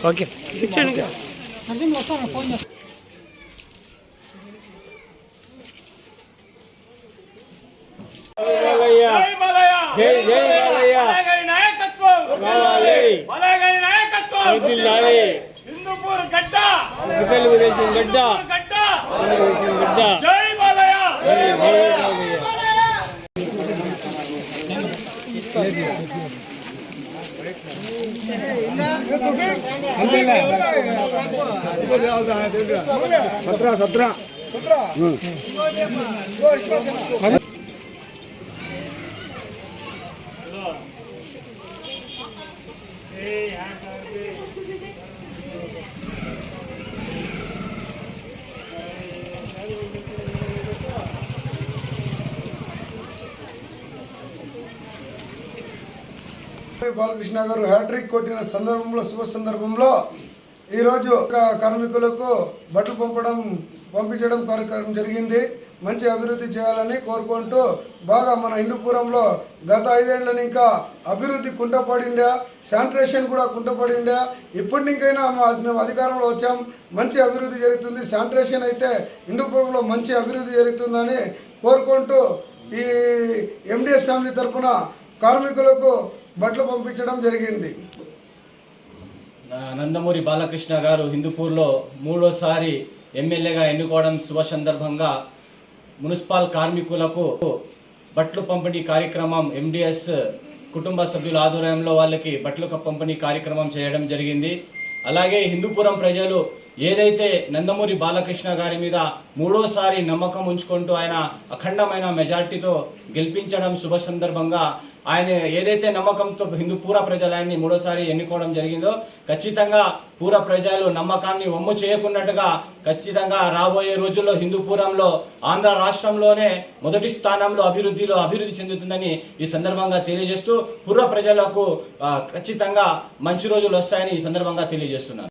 Okay phone చేస్తా. హిందూపూర్ గడ్డ జై బాలయ్య. బాలకృష్ణ గారు హ్యాట్రిక్ కొట్టిన సందర్భంలో శుభ సందర్భంలో ఈరోజు కార్మికులకు బట్టలు పంపించడం కార్యక్రమం జరిగింది. మంచి అభివృద్ధి చేయాలని కోరుకుంటూ బాగా మన హిందూపురంలో గత 5 ఏళ్ళని ఇంకా అభివృద్ధి కుంటపడిందా, శానిటేషన్ కూడా కుంటపడిందా. ఇప్పటికైనా మేము అధికారంలో వచ్చాం, మంచి అభివృద్ధి జరుగుతుంది. శానిటేషన్ అయితే హిందూపురంలో మంచి అభివృద్ధి జరుగుతుందని కోరుకుంటూ ఈ ఎండిఎస్ ఫ్యామిలీ తరఫున కార్మికులకు బట్టలు పంపించడం జరిగింది. నందమూరి బాలకృష్ణ గారు హిందూపూర్లో 3వసారి ఎమ్మెల్యేగా ఎన్నుకోవడం శుభ సందర్భంగా మున్సిపల్ కార్మికులకు బట్టలు పంపిణీ కార్యక్రమం ఎండిఎస్ కుటుంబ సభ్యుల ఆధ్వర్యంలో వాళ్ళకి బట్టలు పంపిణీ కార్యక్రమం చేయడం జరిగింది. అలాగే హిందూపురం ప్రజలు ఏదైతే నందమూరి బాలకృష్ణ గారి మీద 3వసారి నమ్మకం ఉంచుకుంటూ ఆయన అఖండమైన మెజార్టీతో గెలిపించడం శుభ సందర్భంగా ఆయన ఏదైతే నమ్మకంతో హిందూపూర ప్రజలు ఆయన్ని 3వసారి ఎన్నుకోవడం జరిగిందో ఖచ్చితంగా పూర ప్రజలు నమ్మకాన్ని వమ్ము చేయకున్నట్టుగా ఖచ్చితంగా రాబోయే రోజుల్లో హిందూపురంలో ఆంధ్ర రాష్ట్రంలోనే మొదటి స్థానంలో అభివృద్ధి చెందుతుందని ఈ సందర్భంగా తెలియజేస్తూ పూర ప్రజలకు ఖచ్చితంగా మంచి రోజులు వస్తాయని ఈ సందర్భంగా తెలియజేస్తున్నాను.